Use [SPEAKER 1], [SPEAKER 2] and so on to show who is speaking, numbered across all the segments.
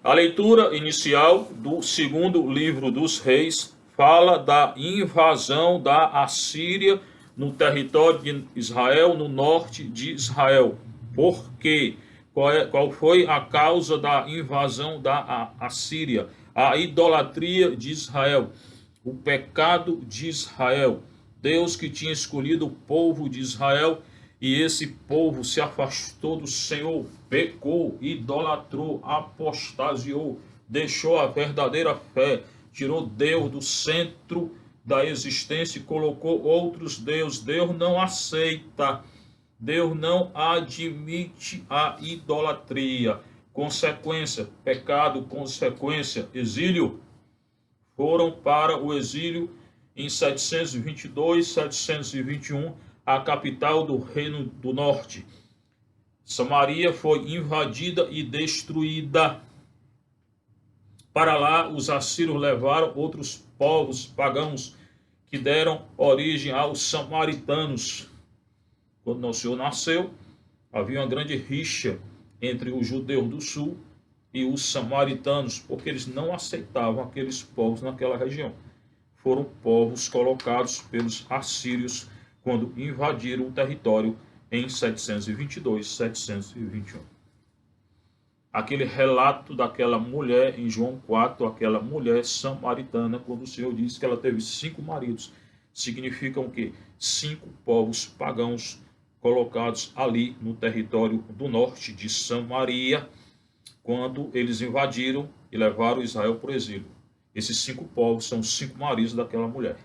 [SPEAKER 1] A leitura inicial do segundo livro dos Reis fala da invasão da Assíria no território de Israel, no norte de Israel. Por quê? Qual foi a causa da invasão da Assíria? A idolatria de Israel, o pecado de Israel. Deus que tinha escolhido o povo de Israel, e esse povo se afastou do Senhor, pecou, idolatrou, apostasiou, deixou a verdadeira fé, tirou Deus do centro da existência e colocou outros deuses. Deus não aceita, Deus não admite a idolatria. Consequência, pecado, consequência, exílio. Foram para o exílio em 722, 721, a capital do Reino do Norte. Samaria foi invadida e destruída. Para lá, os assírios levaram outros povos pagãos que deram origem aos samaritanos. Quando nosso Senhor nasceu, havia uma grande rixa entre os judeus do sul e os samaritanos, porque eles não aceitavam aqueles povos naquela região. Foram povos colocados pelos assírios quando invadiram o território em 722, 721. Aquele relato daquela mulher em João 4, aquela mulher samaritana, quando o Senhor diz que ela teve 5 maridos, significa o quê? 5 povos pagãos colocados ali no território do norte de Samaria, quando eles invadiram e levaram Israel para o exílio. Esses 5 povos são os 5 maridos daquela mulher,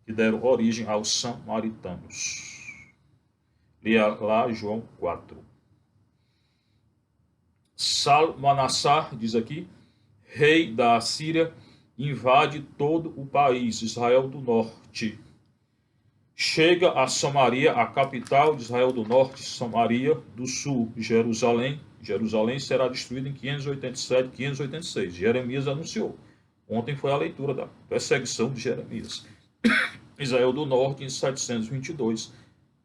[SPEAKER 1] que deram origem aos samaritanos. Leia lá João 4. Salmanassar, diz aqui, rei da Assíria, invade todo o país, Israel do Norte. Chega a Samaria, a capital de Israel do Norte, Samaria do Sul, Jerusalém. Jerusalém será destruída em 587, 586. Jeremias anunciou. Ontem foi a leitura da perseguição de Jeremias. Israel do Norte em 722,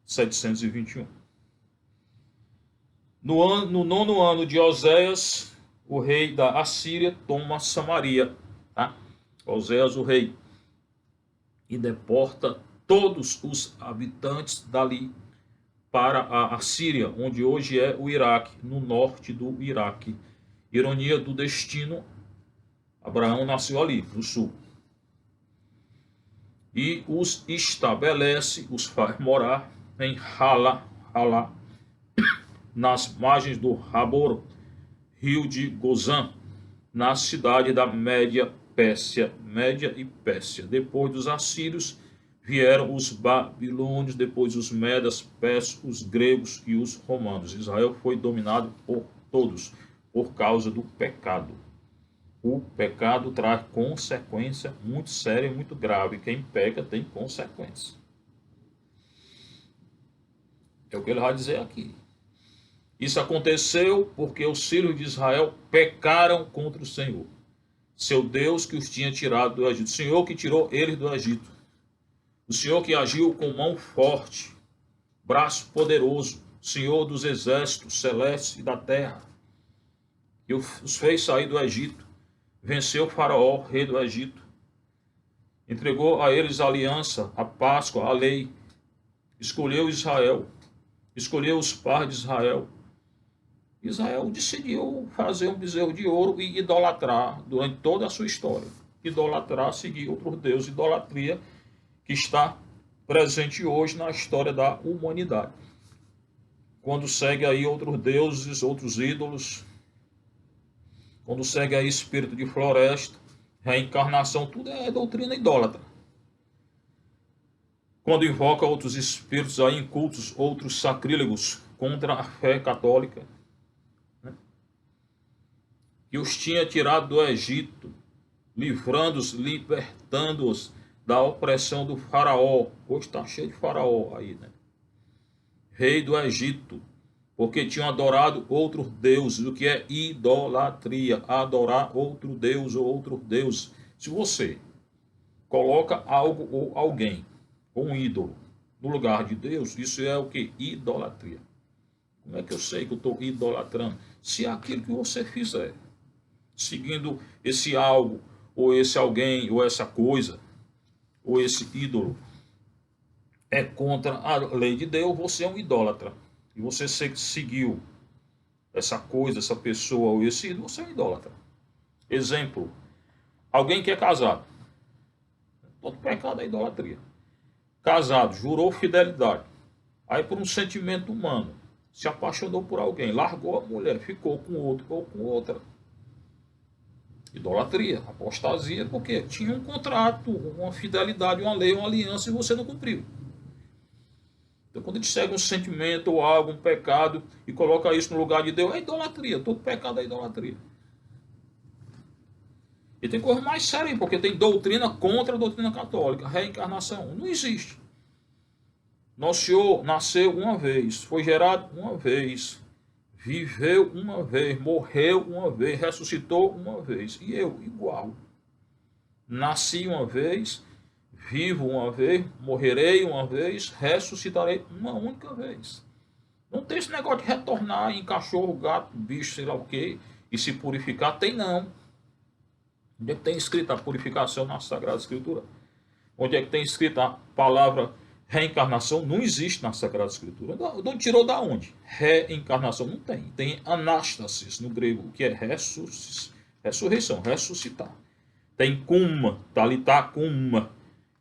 [SPEAKER 1] 721. No 9º ano de Oséias, o rei da Assíria toma Samaria. Tá? Oséias, o rei, e deporta todos os habitantes dali para a Assíria, onde hoje é o Iraque, no norte do Iraque. Ironia do destino, Abraão nasceu ali, no sul. E os estabelece, os faz morar em Halá, nas margens do Habor, rio de Gozã, na cidade da Média e Pérsia. Depois dos assírios vieram os babilônios, depois os medas, persas, os gregos e os romanos. Israel foi dominado por todos por causa do pecado. O pecado traz consequência muito séria e muito grave. Quem peca tem consequência. É o que ele vai dizer aqui. Isso aconteceu porque os filhos de Israel pecaram contra o Senhor, seu Deus que os tinha tirado do Egito. O Senhor que tirou eles do Egito. O Senhor que agiu com mão forte, braço poderoso, Senhor dos exércitos celestes e da terra, que os fez sair do Egito, venceu Faraó, rei do Egito, entregou a eles a aliança, a Páscoa, a lei, escolheu Israel, escolheu os pais de Israel. Israel decidiu fazer um bezerro de ouro e idolatrar durante toda a sua história. Idolatrar, seguir outros deuses, idolatria que está presente hoje na história da humanidade. Quando segue aí outros deuses, outros ídolos, quando segue aí espírito de floresta, reencarnação, tudo é doutrina idólatra. Quando invoca outros espíritos aí incultos, outros sacrílegos contra a fé católica, que os tinha tirado do Egito, livrando-os, libertando-os da opressão do faraó. Hoje está cheio de faraó aí, né? Rei do Egito, porque tinham adorado outros deuses. O que é idolatria? Adorar outro deus ou outro deus. Se você coloca algo ou alguém, ou um ídolo, no lugar de Deus, isso é o que? Idolatria. Como é que eu sei que eu estou idolatrando? Se é aquilo que você fizer. seguindo esse algo, ou esse alguém, ou essa coisa, ou esse ídolo, é contra a lei de Deus, você é um idólatra. E você seguiu essa coisa, essa pessoa, ou esse ídolo, você é um idólatra. Exemplo, alguém que é casado. Todo pecado é idolatria. Casado, jurou fidelidade. Aí por um sentimento humano, se apaixonou por alguém, largou a mulher, ficou com outro ou com outra. Idolatria, apostasia, porque tinha um contrato, uma fidelidade, uma lei, uma aliança e você não cumpriu. Então quando a gente segue um sentimento ou algo, um pecado e coloca isso no lugar de Deus, é idolatria. Todo pecado é idolatria. E tem coisa mais séria, porque tem doutrina contra a doutrina católica. Reencarnação não existe. Nosso Senhor nasceu uma vez, foi gerado uma vez, viveu uma vez, morreu uma vez, ressuscitou uma vez. E eu, igual. Nasci uma vez, vivo uma vez, morrerei uma vez, ressuscitarei uma única vez. Não tem esse negócio de retornar em cachorro, gato, bicho, sei lá o quê, e se purificar. Tem não. Onde é que tem escrito a purificação na Sagrada Escritura? Onde é que tem escrito a palavra reencarnação? Não existe na Sagrada Escritura. Não tirou da onde? Reencarnação não tem. Tem anástasis no grego, que é ressurreição, ressuscitar. Tem kuma, talitá kuma,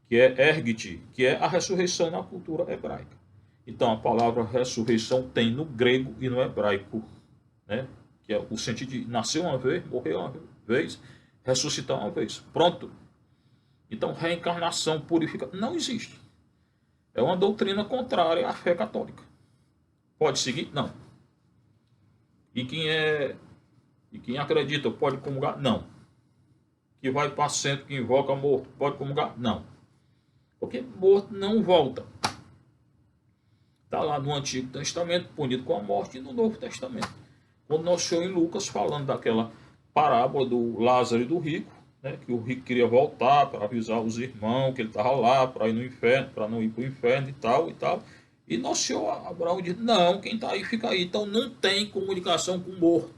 [SPEAKER 1] que é ergite, que é a ressurreição na cultura hebraica. Então a palavra ressurreição tem no grego e no hebraico, né? Que é o sentido de nascer uma vez, morrer uma vez, ressuscitar uma vez. Pronto. Então, reencarnação, purificação, não existe. É uma doutrina contrária à fé católica. Pode seguir? Não. E quem acredita pode comungar? Não. Que vai para centro, que invoca morto, pode comungar? Não. Porque morto não volta. Está lá no Antigo Testamento, punido com a morte, e no Novo Testamento. Quando nós chegamos em Lucas, falando daquela parábola do Lázaro e do rico, né, que o rico queria voltar para avisar os irmãos que ele estava lá, para ir no inferno, para não ir para o inferno e tal e tal. E nosso Senhor Abraão disse, não, quem está aí fica aí. Então não tem comunicação com o morto.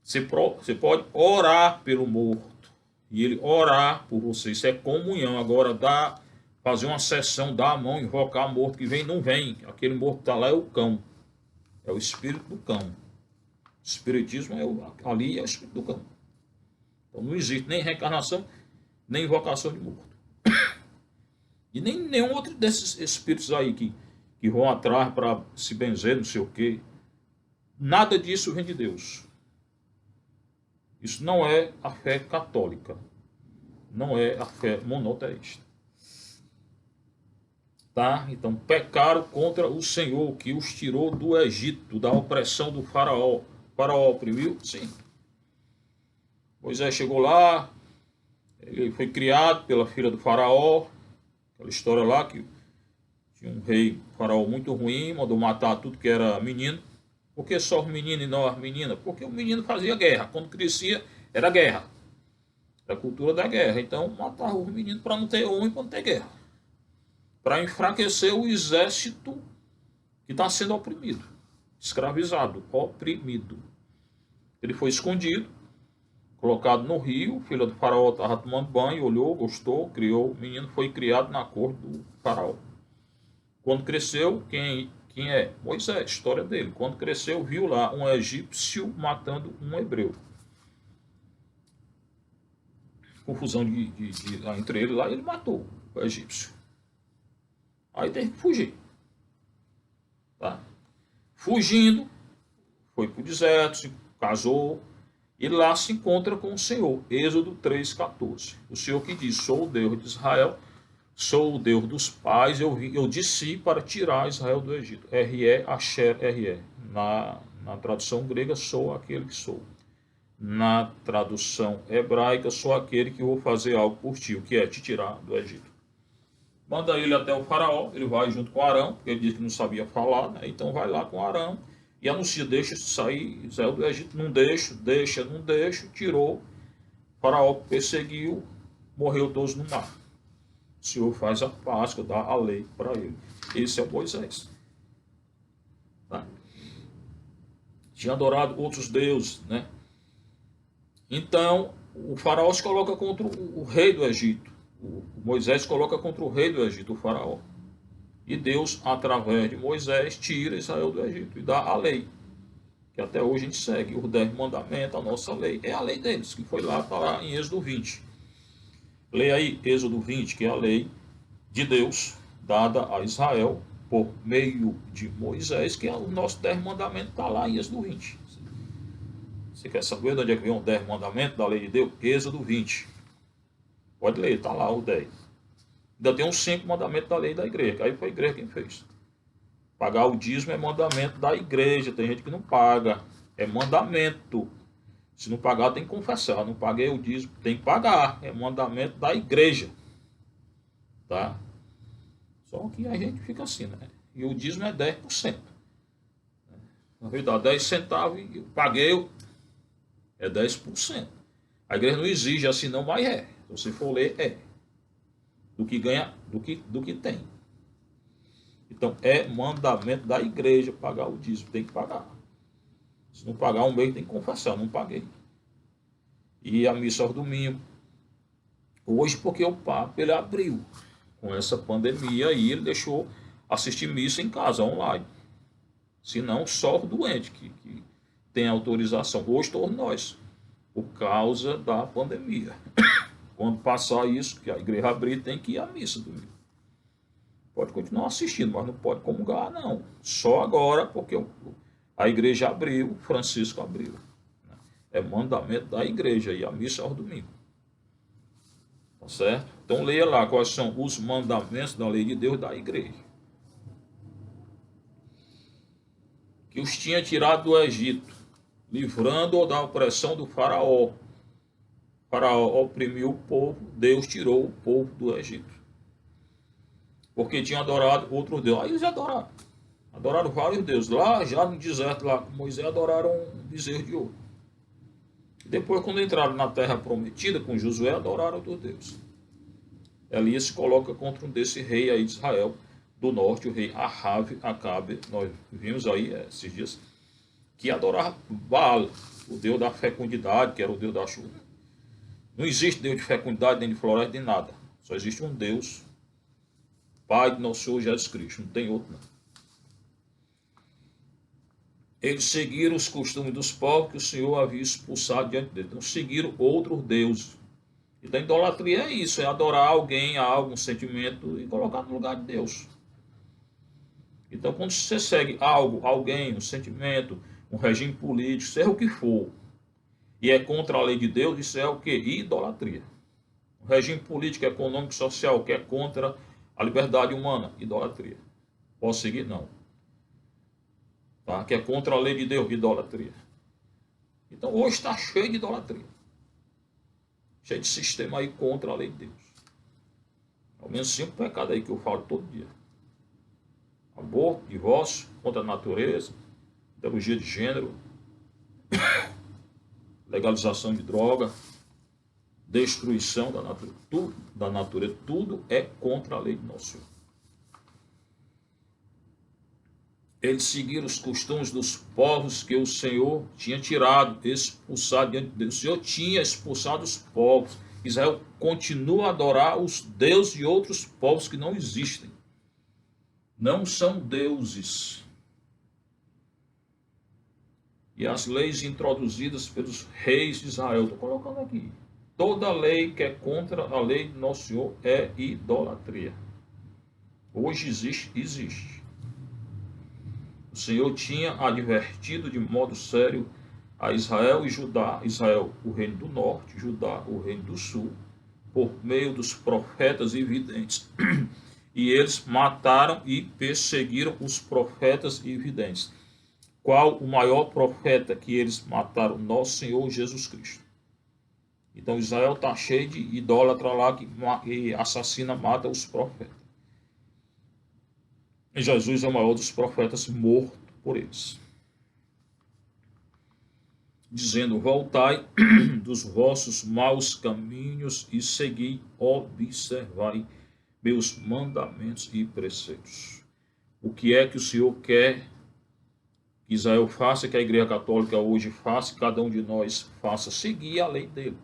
[SPEAKER 1] Você pode orar pelo morto e ele orar por você. Isso é comunhão. Agora fazer uma sessão, dar a mão, invocar morto que vem, não vem. Aquele morto que está lá é o cão. É o espírito do cão. Espiritismo ali é o espírito do cão. Então não existe nem reencarnação, nem invocação de morto. E nem nenhum outro desses espíritos aí que vão atrás para se benzer, não sei o quê. Nada disso vem de Deus. Isso não é a fé católica. Não é a fé monoteísta. Tá? Então pecaram contra o Senhor que os tirou do Egito, da opressão do faraó. O faraó oprimiu? Sim. Moisés chegou lá, ele foi criado pela filha do faraó, aquela história lá que tinha um rei faraó muito ruim, mandou matar tudo que era menino. Por que só os meninos e não as meninas? Porque o menino fazia guerra, quando crescia era guerra, era a cultura da guerra. Então matava os meninos para não ter homem, para não ter guerra, para enfraquecer o exército que está sendo oprimido, escravizado, oprimido. Ele foi escondido, colocado no rio, a filha do faraó estava tomando banho, olhou, gostou, criou. O menino foi criado na corte do faraó. Quando cresceu, quem é? Moisés, história dele. Quando cresceu, viu lá um egípcio matando um hebreu. Confusão entre ele lá, ele matou o egípcio. Aí teve que fugir. Tá? Fugindo, foi para o deserto, se casou, e lá se encontra com o Senhor. Êxodo 3,14. O Senhor que diz, sou o Deus de Israel, sou o Deus dos pais, eu desci para tirar Israel do Egito. R-E, Asher, R-E. Na tradução grega, sou aquele que sou. Na tradução hebraica, sou aquele que vou fazer algo por ti, o que é te tirar do Egito. Manda ele até o faraó, ele vai junto com Arão, porque ele disse que não sabia falar, né? Então vai lá com Arão e anuncia, deixa sair Israel do Egito, não deixa, tirou, o faraó perseguiu, morreu todos no mar. O Senhor faz a Páscoa, dá a lei para ele. Esse é o Moisés. Tá? Tinha adorado outros deuses, né? Então, o faraó se coloca contra o rei do Egito. O Moisés se coloca contra o rei do Egito, o faraó. E Deus, através de Moisés, tira Israel do Egito e dá a lei, que até hoje a gente segue, os 10 mandamentos, a nossa lei. É a lei deles, que foi lá, está lá em Êxodo 20. Leia aí Êxodo 20, que é a lei de Deus, dada a Israel por meio de Moisés, que é o nosso 10 mandamentos, está lá em Êxodo 20. Você quer saber de onde é que vem os 10 mandamentos da lei de Deus? Êxodo 20. Pode ler, está lá o 10. Ainda tem uns 5 mandamentos da lei da igreja, que aí foi a igreja quem fez. Pagar o dízimo é mandamento da igreja, tem gente que não paga, é mandamento. Se não pagar, tem que confessar. Não paguei o dízimo, tem que pagar, é mandamento da igreja. Tá? Só que a gente fica assim, né? E o dízimo é 10%. Na verdade, 10 centavos e eu paguei, é 10%. A igreja não exige assim não, mas é. Se você for ler, é. Do que ganha, do que tem. Então, é mandamento da igreja pagar o dízimo, tem que pagar. Se não pagar um mês, tem que confessar, não paguei. E a missa aos domingos. Hoje, porque o Papa, ele abriu. Com essa pandemia aí, ele deixou assistir missa em casa, online. Se não, só o doente que tem autorização. Hoje, todos nós. Por causa da pandemia. Quando passar isso, que a igreja abrir, tem que ir à missa domingo. Pode continuar assistindo, mas não pode comungar, não. Só agora, porque a igreja abriu, Francisco abriu. É mandamento da igreja e a missa aos domingos. Tá certo? Então leia lá quais são os mandamentos da lei de Deus da igreja. Que os tinha tirado do Egito, livrando-o da opressão do faraó. O faraó oprimiu o povo, Deus tirou o povo do Egito. Porque tinha adorado outros deuses. Aí eles adoraram. Adoraram vários deuses. Lá, já no deserto, lá com Moisés, adoraram um bezerro de ouro. Depois, quando entraram na terra prometida com Josué, adoraram outros deuses. Elias se coloca contra um desse rei aí de Israel, do norte, o rei Acabe, nós vimos aí esses dias, que adorava Baal, o deus da fecundidade, que era o deus da chuva. Não existe deus de fecundidade, nem de floresta, nem nada. Só existe um Deus, Pai de nosso Senhor Jesus Cristo, não tem outro não. Eles seguiram os costumes dos povos que o Senhor havia expulsado diante deles. Então seguiram outros deuses. Então a idolatria é isso, é adorar alguém, algo, um sentimento e colocar no lugar de Deus. Então quando você segue algo, alguém, um sentimento, um regime político, seja o que for, e é contra a lei de Deus, isso é o que? Idolatria. O regime político, econômico, social que é contra a liberdade humana, idolatria. Posso seguir? Não. Tá? Que é contra a lei de Deus, idolatria. Então hoje está cheio de idolatria. Cheio de sistema aí contra a lei de Deus. Ao menos 5 pecados aí que eu falo todo dia. Aborto, divórcio, contra a natureza, ideologia de gênero, legalização de droga, destruição da natureza, tudo é contra a lei de nosso Senhor. Eles seguiram os costumes dos povos que o Senhor tinha tirado, expulsado diante de Deus. O Senhor tinha expulsado os povos. Israel continua a adorar os deuses de outros povos que não existem. Não são deuses. E as leis introduzidas pelos reis de Israel, estou colocando aqui. Toda lei que é contra a lei de nosso Senhor é idolatria. Hoje existe. O Senhor tinha advertido de modo sério a Israel e Judá, Israel, o reino do norte, Judá, o reino do sul, por meio dos profetas e videntes. E eles mataram e perseguiram os profetas e videntes. Qual o maior profeta que eles mataram? Nosso Senhor Jesus Cristo. Então Israel está cheio de idólatra lá que assassina, mata os profetas. E Jesus é o maior dos profetas morto por eles. Dizendo, voltai dos vossos maus caminhos e segui, observai meus mandamentos e preceitos. O que é que o Senhor quer Israel faça, que a Igreja Católica hoje faça, cada um de nós faça, seguir a lei dele.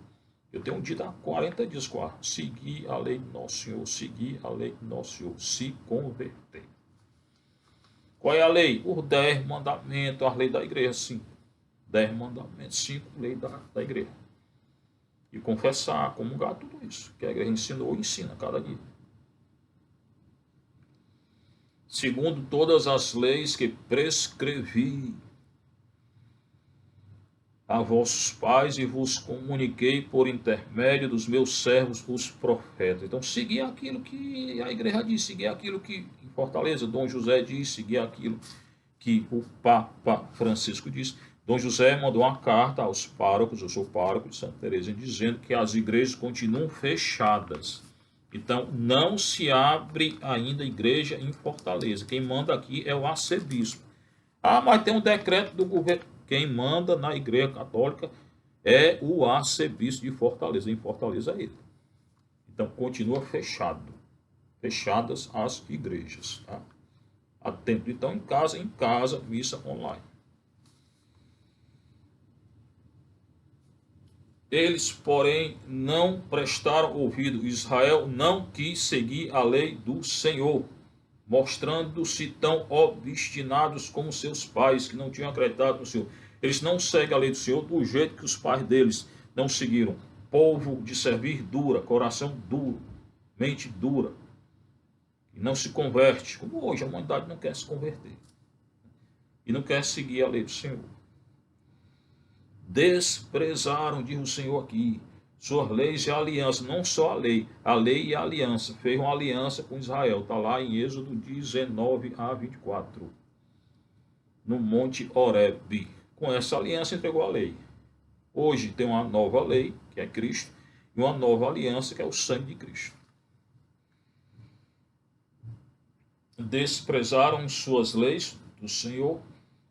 [SPEAKER 1] Eu tenho dito há 40 dias, seguir a lei do nosso Senhor, seguir a lei do nosso Senhor, se converter. Qual é a lei? Os 10 mandamentos, a lei da igreja, sim. 10 mandamentos, 5 leis da igreja. E confessar, comungar, tudo isso que a igreja ensinou e ensina cada dia. Segundo todas as leis que prescrevi a vossos pais e vos comuniquei por intermédio dos meus servos, os profetas. Então, seguir aquilo que a igreja diz, seguir aquilo que em Fortaleza Dom José diz, seguir aquilo que o Papa Francisco diz. Dom José mandou uma carta aos párocos, eu sou pároco de Santa Teresa, dizendo que as igrejas continuam fechadas. Então, não se abre ainda igreja em Fortaleza. Quem manda aqui é o arcebispo. Ah, mas tem um decreto do governo. Quem manda na Igreja Católica é o arcebispo de Fortaleza. Em Fortaleza é ele. Então, continua fechado. Fechadas as igrejas. Tá? Atento. Então, em casa, missa online. Eles, porém, não prestaram ouvido. Israel não quis seguir a lei do Senhor, mostrando-se tão obstinados como seus pais, que não tinham acreditado no Senhor. Eles não seguem a lei do Senhor do jeito que os pais deles não seguiram. Povo de servir dura, coração duro, mente dura, e não se converte, como hoje a humanidade não quer se converter. E não quer seguir a lei do Senhor. Desprezaram, diz o Senhor aqui, suas leis e aliança, não só a lei e a aliança, fez uma aliança com Israel, está lá em Êxodo 19 a 24, no Monte Horebe. Com essa aliança entregou a lei. Hoje tem uma nova lei, que é Cristo, e uma nova aliança, que é o sangue de Cristo. Desprezaram suas leis do Senhor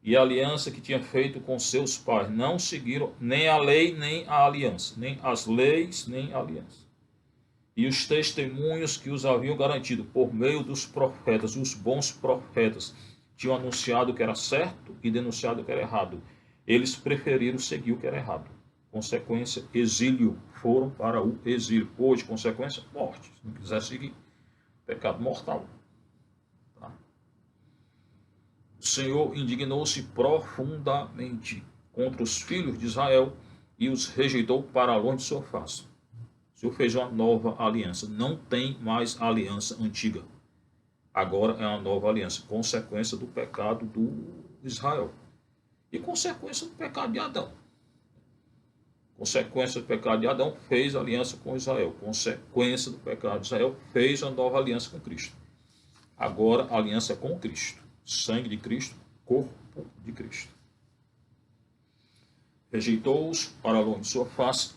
[SPEAKER 1] e a aliança que tinha feito com seus pais. Não seguiram nem a lei, nem a aliança. Nem as leis, nem a aliança. E os testemunhos que os haviam garantido por meio dos profetas, os bons profetas, tinham anunciado o que era certo e denunciado o que era errado. Eles preferiram seguir o que era errado. Consequência, exílio. Foram para o exílio. Hoje, consequência, morte. Se não quiser seguir, pecado mortal. O Senhor indignou-se profundamente contra os filhos de Israel e os rejeitou para longe de sua face. O Senhor fez uma nova aliança. Não tem mais aliança antiga. Agora é uma nova aliança. Consequência do pecado do Israel. E consequência do pecado de Adão. Consequência do pecado de Adão fez aliança com Israel. Consequência do pecado de Israel fez a nova aliança com Cristo. Agora a aliança é com Cristo. Sangue de Cristo, corpo de Cristo. Rejeitou-os para longe de sua face,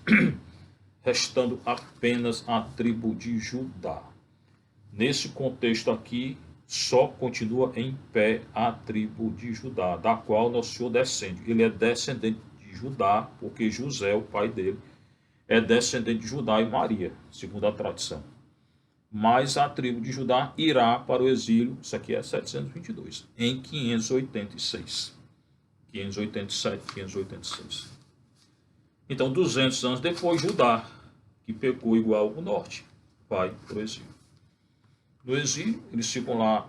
[SPEAKER 1] restando apenas a tribo de Judá. Nesse contexto aqui, só continua em pé a tribo de Judá, da qual nosso Senhor descende. Ele é descendente de Judá, porque José, o pai dele, é descendente de Judá e Maria, segundo a tradição. Mas a tribo de Judá irá para o exílio, isso aqui é 722, em 586. 587, 586. Então, 200 anos depois, Judá, que pecou igual o norte, vai para o exílio. No exílio, eles ficam lá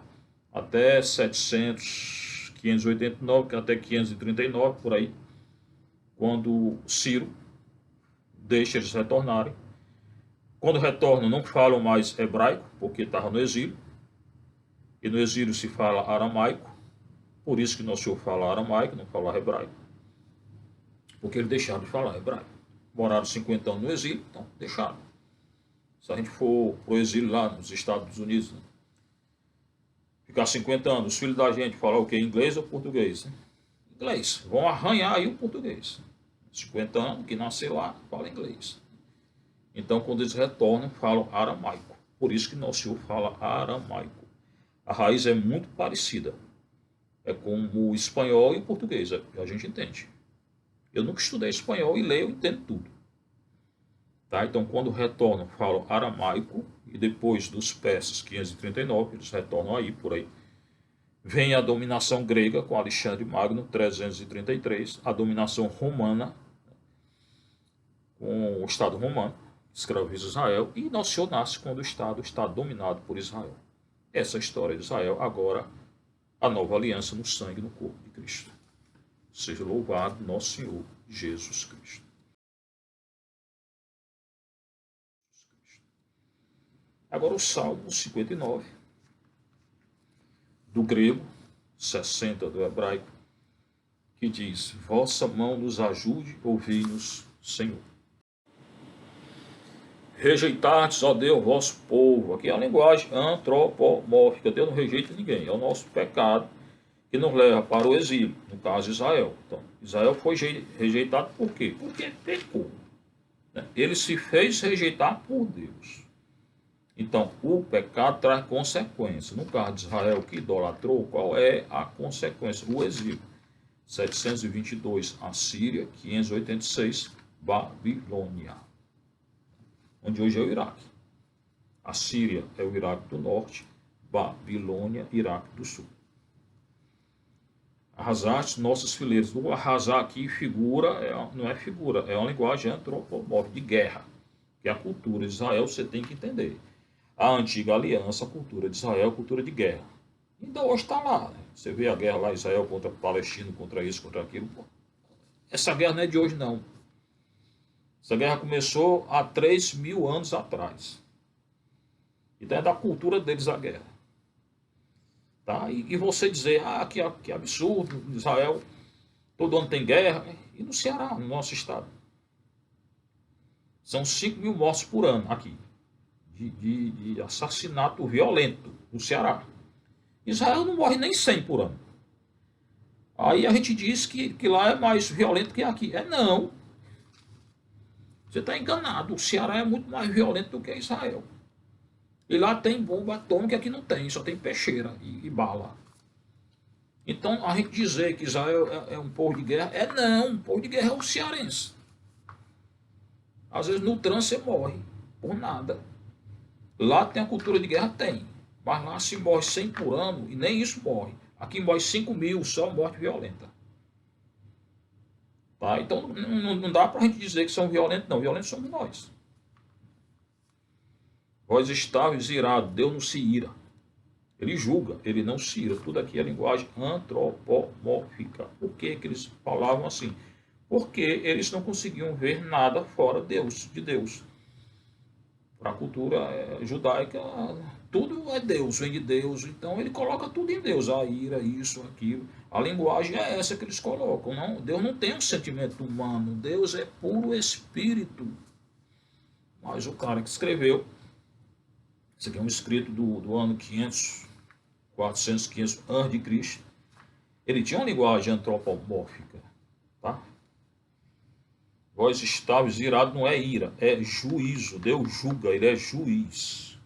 [SPEAKER 1] até 700, 589, até 539, por aí, quando Ciro deixa eles retornarem. Quando retornam, não falam mais hebraico, porque estavam no exílio. E no exílio se fala aramaico. Por isso que nosso Senhor fala aramaico, não fala hebraico. Porque eles deixaram de falar hebraico. Moraram 50 anos no exílio, então deixaram. Se a gente for para o exílio lá nos Estados Unidos, né? Ficar 50 anos, os filhos da gente falar o quê? Inglês ou português? Né? Inglês. Vão arranhar aí o português. 50 anos, que nasceu lá, fala inglês. Então, quando eles retornam, falam aramaico. Por isso que nosso Senhor fala aramaico. A raiz é muito parecida. É como o espanhol e o português. A gente entende. Eu nunca estudei espanhol e leio, eu entendo tudo. Tá? Então, quando retornam, falam aramaico. E depois dos persas 539, eles retornam aí, por aí. Vem a dominação grega com Alexandre Magno, 333, a dominação romana com o Estado romano, escraviza Israel, e nosso Senhor nasce quando o Estado está dominado por Israel. Essa é a história de Israel, agora a nova aliança no sangue e no corpo de Cristo. Seja louvado nosso Senhor Jesus Cristo. Agora o Salmo 59, do grego, 60 do hebraico, que diz: vossa mão nos ajude, ouvi-nos, Senhor. Rejeitardes, ó Deus, vosso povo. Aqui é a linguagem antropomórfica. Deus não rejeita ninguém. É o nosso pecado que nos leva para o exílio, no caso Israel. Então, Israel foi rejeitado por quê? Porque pecou. Ele se fez rejeitar por Deus. Então, o pecado traz consequências. No caso de Israel que idolatrou, qual é a consequência? O exílio. 722, Assíria, 586, Babilônia, onde hoje é o Iraque. A Síria é o Iraque do norte, Babilônia, Iraque do sul. Arrasaste nossos fileiros. O arrasar aqui figura, não é figura, é uma linguagem antropomórfica de guerra, que é a cultura de Israel, você tem que entender. A antiga aliança, a cultura de Israel, a cultura de guerra. Ainda hoje está lá, né? Você vê a guerra lá, Israel contra Palestina, contra isso, contra aquilo. Pô, essa guerra não é de hoje, não. Essa guerra começou há 3.000 anos atrás. Então é da cultura deles a guerra. Tá? E você dizer, que absurdo, Israel, todo ano tem guerra. E no Ceará, no nosso estado. São 5.000 mortos por ano aqui. De assassinato violento no Ceará. Israel não morre nem 100 por ano. Aí a gente diz que lá é mais violento que aqui. Não. Você está enganado. O Ceará é muito mais violento do que Israel. E lá tem bomba atômica, aqui não tem. Só tem peixeira e bala. Então a gente dizer que Israel é um povo de guerra, não. O povo de guerra é o cearense. Às vezes no trânsito você morre. Por nada. Lá tem a cultura de guerra? Tem. Mas lá se morre 100 por ano e nem isso morre. Aqui morre 5.000, só morte violenta. Tá? Então não dá para a gente dizer que são violentos, não. Violentos somos nós. Vós estáveis irados, Deus não se ira. Ele julga, ele não se ira. Tudo aqui é linguagem antropomórfica. Por que eles falavam assim? Porque eles não conseguiam ver nada fora de Deus. Para a cultura judaica, tudo é Deus, vem de Deus. Então ele coloca tudo em Deus. A ira, isso, aquilo. A linguagem é essa que eles colocam. Não, Deus não tem um sentimento humano. Deus é puro espírito. Mas o cara que escreveu, esse aqui é um escrito do ano 500, 400, 500 a.C., ele tinha uma linguagem antropomórfica. Tá? Vós estáveis irados, não é ira, é juízo. Deus julga, ele é juiz.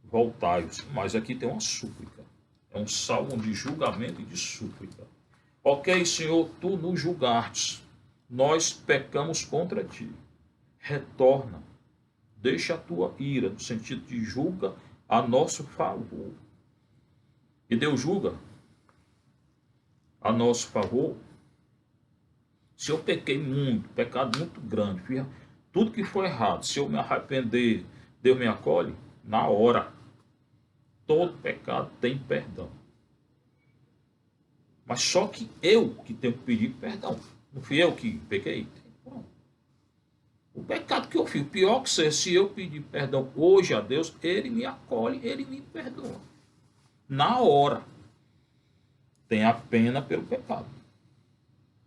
[SPEAKER 1] Voltai-vos. Mas aqui tem uma súplica. É um salmo de julgamento e de súplica. Ok, Senhor, tu nos julgastes. Nós pecamos contra ti. Retorna. Deixa a tua ira, no sentido de julga a nosso favor. E Deus julga a nosso favor. Se eu pequei muito, pecado muito grande, tudo que foi errado, se eu me arrepender, Deus me acolhe na hora. Todo pecado tem perdão. Mas só que eu que tenho que pedir perdão. Não fui eu que pequei. O pecado que eu fiz, pior que ser, se eu pedir perdão hoje a Deus, Ele me acolhe, Ele me perdoa. Na hora. Tem a pena pelo pecado.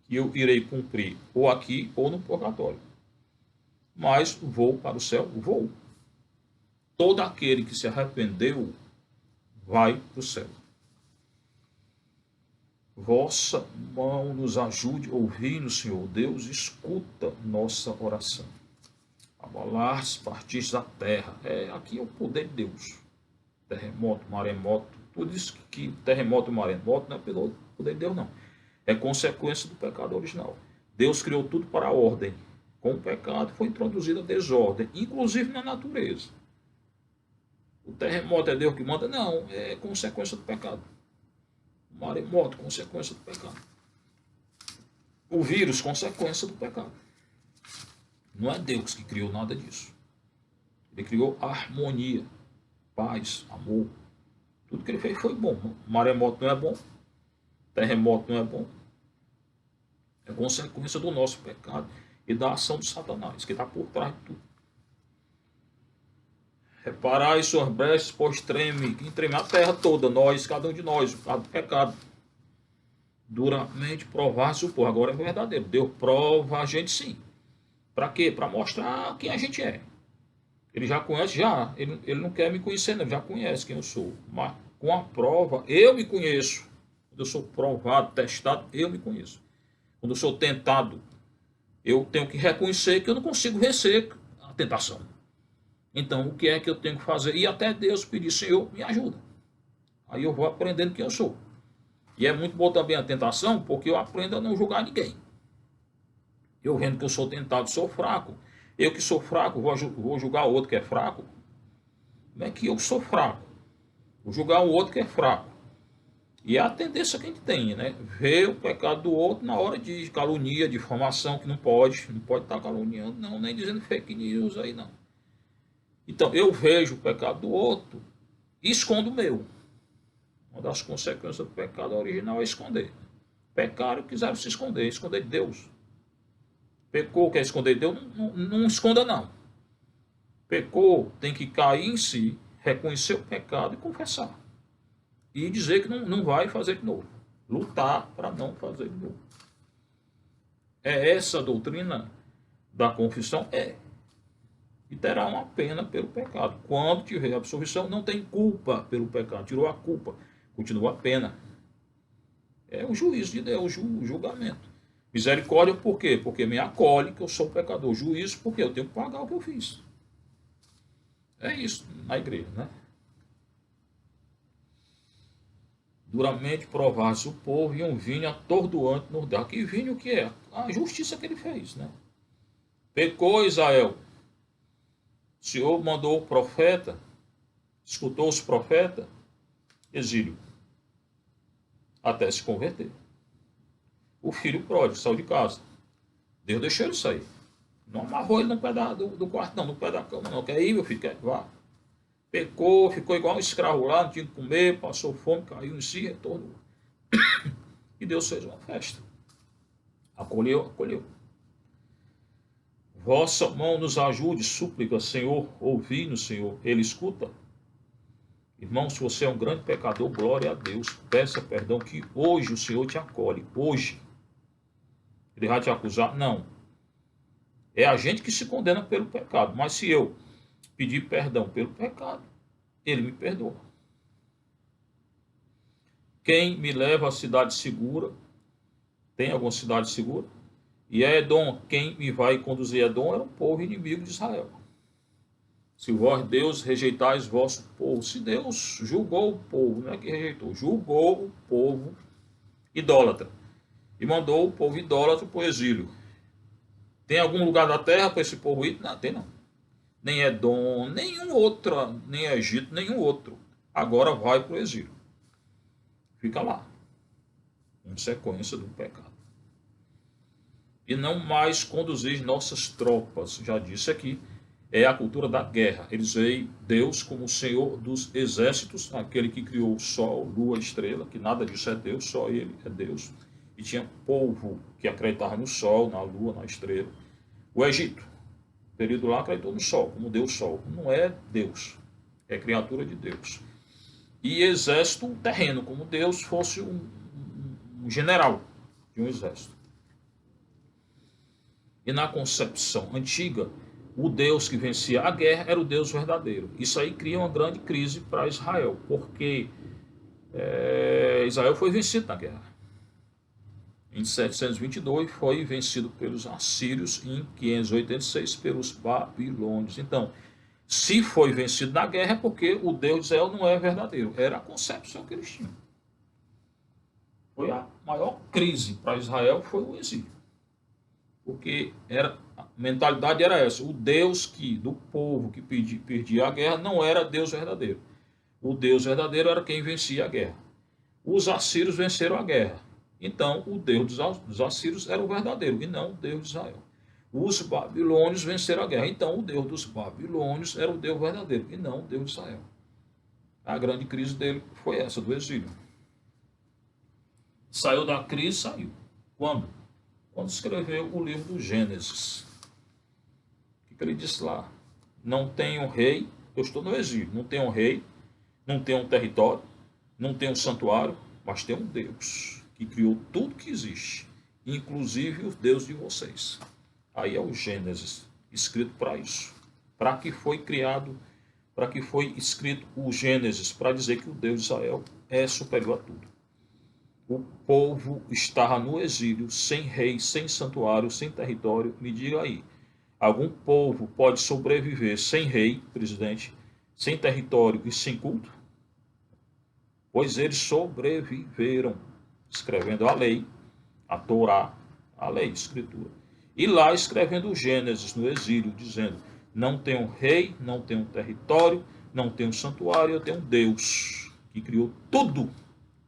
[SPEAKER 1] Que eu irei cumprir ou aqui ou no purgatório. Mas vou para o céu? Vou. Todo aquele que se arrependeu vai para o céu. Vossa mão nos ajude, ouvi-nos, Senhor Deus, escuta nossa oração. Abalar-se, partir da terra. Aqui é o poder de Deus. Terremoto, maremoto, tudo isso que terremoto e maremoto não é pelo poder de Deus, não. É consequência do pecado original. Deus criou tudo para a ordem. Com o pecado foi introduzida a desordem, inclusive na natureza. O terremoto é Deus que manda? Não, é consequência do pecado. Maremoto, consequência do pecado. O vírus, consequência do pecado. Não é Deus que criou nada disso. Ele criou harmonia, paz, amor. Tudo que ele fez foi bom. Maremoto não é bom. Terremoto não é bom. É consequência do nosso pecado e da ação de Satanás, que está por trás de tudo. Reparai suas brechas, pois treme, quem treme a terra toda, nós, cada um de nós, por causa do pecado. Duramente provar-se o povo. Agora é verdadeiro. Deus prova a gente sim. Para quê? Para mostrar quem a gente é. Ele já conhece, já. Ele não quer me conhecer, não. Ele já conhece quem eu sou. Mas com a prova, eu me conheço. Quando eu sou provado, testado, eu me conheço. Quando eu sou tentado, eu tenho que reconhecer que eu não consigo vencer a tentação. Então, o que é que eu tenho que fazer? E até Deus pedir, Senhor, me ajuda. Aí eu vou aprendendo quem eu sou. E é muito bom também a tentação, porque eu aprendo a não julgar ninguém. Eu vendo que eu sou tentado, sou fraco. Eu que sou fraco, vou julgar o outro que é fraco. Como é que eu sou fraco? Vou julgar o outro que é fraco. E é a tendência que a gente tem, né? Ver o pecado do outro na hora de calunia, difamação, que não pode estar caluniando, não, nem dizendo fake news aí, não. Então, eu vejo o pecado do outro e escondo o meu. Uma das consequências do pecado original é esconder. Pecaram, quiseram se esconder de Deus. Pecou, quer esconder de Deus, não esconda não. Pecou, tem que cair em si, reconhecer o pecado e confessar. E dizer que não vai fazer de novo. Lutar para não fazer de novo. É essa a doutrina da confissão? É. E terá uma pena pelo pecado. Quando tiver absolvição, não tem culpa pelo pecado. Tirou a culpa, continua a pena. É o juízo de Deus, o julgamento. Misericórdia por quê? Porque me acolhe que eu sou pecador. Juízo porque eu tenho que pagar o que eu fiz. É isso na igreja, né? Duramente provar-se o povo e um vinho atordoante nos dá. Que vinho que é? A justiça que ele fez, né? Pecou Israel. O Senhor mandou o profeta, escutou os profetas, exílio, até se converter. O filho pródigo saiu de casa. Deus deixou ele sair. Não amarrou ele no pé do quarto, não, no pé da cama, não. Quer ir, meu filho? Quer? Vá. Pecou, ficou igual um escravo lá, não tinha que comer, passou fome, caiu em si, retornou. E Deus fez uma festa. Acolheu. Vossa mão nos ajude, súplica, Senhor, ouvi-nos, Senhor. Ele escuta. Irmão, se você é um grande pecador, glória a Deus. Peça perdão que hoje o Senhor te acolhe. Hoje. Ele vai te acusar? Não. É a gente que se condena pelo pecado. Mas se eu pedir perdão pelo pecado, ele me perdoa. Quem me leva à cidade segura? Tem alguma cidade segura? E é Edom, quem me vai conduzir a Edom era um povo inimigo de Israel. Se vós, Deus, rejeitais vosso povo. Se Deus julgou o povo, não é que rejeitou, julgou o povo idólatra. E mandou o povo idólatra para o exílio. Tem algum lugar da terra para esse povo ir? Não, tem não. Nem Edom, nenhum outro, nem Egito, nenhum outro. Agora vai para o exílio. Fica lá. Consequência do pecado. E não mais conduzir nossas tropas. Já disse aqui, é a cultura da guerra. Eles veem Deus como o Senhor dos exércitos, aquele que criou o sol, lua, estrela, que nada disso é Deus, só ele é Deus. E tinha povo que acreditava no sol, na lua, na estrela. O Egito, período lá, acreditou no sol, como Deus sol. Não é Deus, é criatura de Deus. E exército terreno, como Deus fosse um general de um exército. E na concepção antiga, o Deus que vencia a guerra era o Deus verdadeiro. Isso aí cria uma grande crise para Israel, porque Israel foi vencido na guerra. Em 722 foi vencido pelos assírios e em 586 pelos babilônios. Então, se foi vencido na guerra é porque o Deus de Israel não é verdadeiro. Era a concepção que eles tinham. Foi a maior crise para Israel, foi o exílio. Porque a mentalidade era essa. O Deus do povo que perdia a guerra não era Deus verdadeiro. O Deus verdadeiro era quem vencia a guerra. os assírios venceram a guerra. Então, o Deus dos assírios era o verdadeiro, e não o Deus de Israel. Os babilônios venceram a guerra. Então, o Deus dos babilônios era o Deus verdadeiro, e não o Deus de Israel. A grande crise dele foi essa, do exílio. Saiu da crise, saiu. Quando? Quando escreveu o livro do Gênesis. O que ele disse lá? Não tenho rei, eu estou no exílio, não tenho rei, não tenho um território, não tenho um santuário, mas tenho um Deus que criou tudo que existe, inclusive o Deus de vocês. Aí é o Gênesis, escrito para isso. Para que foi criado, para que foi escrito o Gênesis, para dizer que o Deus de Israel é superior a tudo. O povo estava no exílio, sem rei, sem santuário, sem território. Me diga aí, algum povo pode sobreviver sem rei, presidente, sem território e sem culto? Pois eles sobreviveram, escrevendo a lei, a Torá, a lei, a escritura. E lá escrevendo o Gênesis no exílio, dizendo: não tenho rei, não tenho território, não tenho santuário, eu tenho um Deus que criou tudo,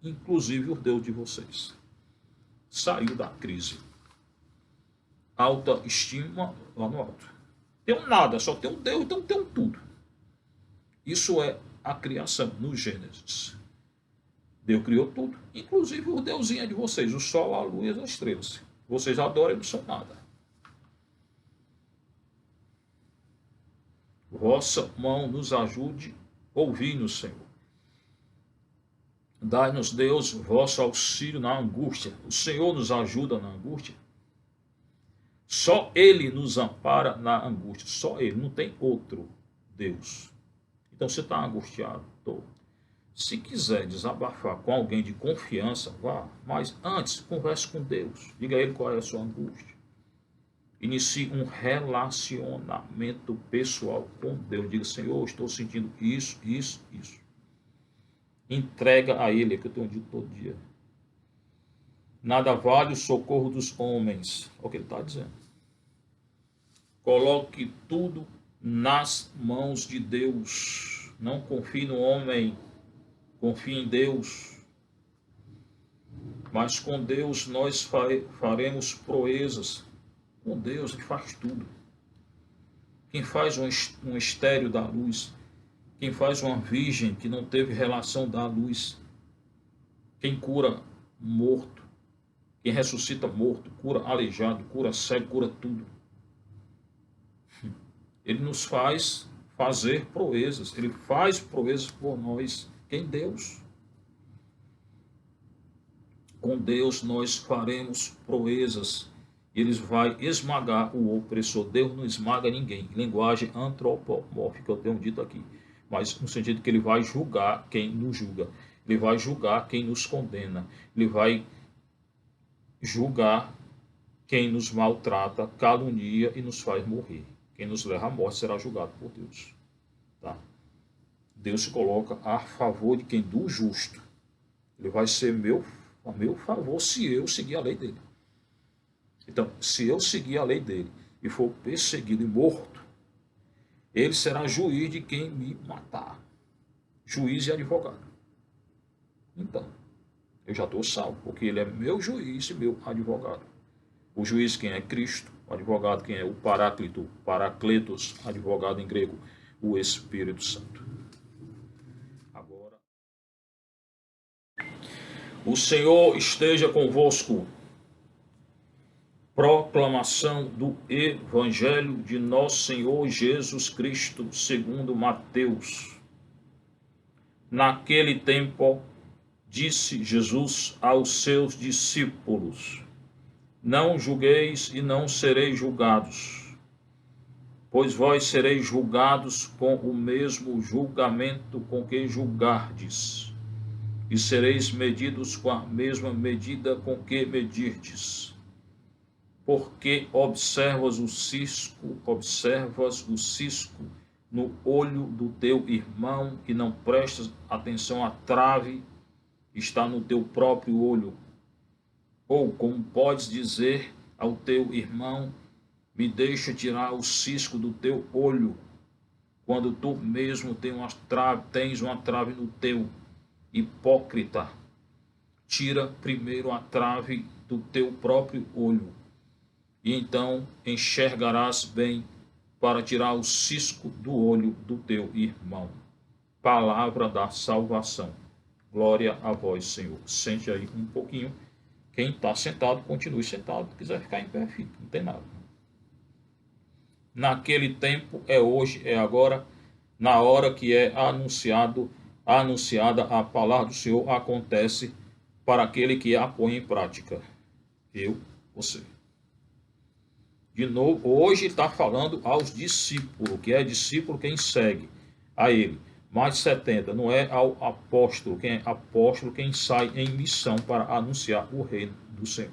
[SPEAKER 1] inclusive o Deus de vocês. Saiu da crise. Alta estima lá no alto. Tenho nada, só tenho um Deus, então tenho tudo. Isso é a criação no Gênesis. Deus criou tudo, inclusive o Deusinho de vocês, o sol, a lua e as estrelas. Vocês adoram e não são nada. Vossa mão nos ajude, ouvi-nos, Senhor. Dai-nos, Deus, vosso auxílio na angústia. O Senhor nos ajuda na angústia. Só Ele nos ampara na angústia. Só Ele, não tem outro Deus. Então você está angustiado? Estou. Se quiser desabafar com alguém de confiança, vá. Mas antes, converse com Deus. Diga a Ele qual é a sua angústia. Inicie um relacionamento pessoal com Deus. Diga: Senhor, estou sentindo isso, isso, isso. Entrega a Ele, é que eu tenho dito todo dia. Nada vale o socorro dos homens. É o que ele está dizendo. Coloque tudo nas mãos de Deus. Não confie no homem. Confie em Deus. Mas com Deus nós faremos proezas. Com Deus ele faz tudo. Quem faz um estéreo dá luz. Quem faz uma virgem que não teve relação dá luz. Quem cura morto. Quem ressuscita morto. Cura aleijado, cura cego, cura tudo. Ele nos faz fazer proezas. Ele faz proezas por nós. Quem? Deus. Com Deus nós faremos proezas. Ele vai esmagar o opressor. Deus não esmaga ninguém. Linguagem antropomórfica, eu tenho dito aqui. Mas no sentido que ele vai julgar quem nos julga. Ele vai julgar quem nos condena. Ele vai julgar quem nos maltrata, calunia e nos faz morrer. Quem nos leva à morte será julgado por Deus. Tá? Deus se coloca a favor de quem? Do justo. Ele vai ser a meu favor se eu seguir a lei dele. Então, se eu seguir a lei dele e for perseguido e morto, ele será juiz de quem me matar. Juiz e advogado. Então, eu já estou salvo, porque ele é meu juiz e meu advogado. O juiz quem é? Cristo. O advogado quem é? O Paráclito. Paracletos, advogado em grego. O Espírito Santo. Agora, o Senhor esteja convosco. Proclamação do Evangelho de nosso Senhor Jesus Cristo, segundo Mateus. Naquele tempo, disse Jesus aos seus discípulos: não julgueis e não sereis julgados, pois vós sereis julgados com o mesmo julgamento com que julgardes, e sereis medidos com a mesma medida com que medirdes. Porque observas o cisco no olho do teu irmão e não prestas atenção à trave que está no teu próprio olho? Ou como podes dizer ao teu irmão: me deixa tirar o cisco do teu olho, quando tu mesmo tens uma trave no teu? Hipócrita, tira primeiro a trave do teu próprio olho, e então enxergarás bem para tirar o cisco do olho do teu irmão. Palavra da salvação. Glória a vós, Senhor. Sente aí um pouquinho. Quem está sentado, continue sentado. Se quiser ficar em pé, fica. Não tem nada. Naquele tempo, é hoje, é agora, na hora que é anunciada a palavra do Senhor, acontece para aquele que a põe em prática. Eu, você. De novo, hoje está falando aos discípulos, que é discípulo quem segue a ele. Mais 70, não é ao apóstolo, quem é apóstolo, quem sai em missão para anunciar o reino do Senhor.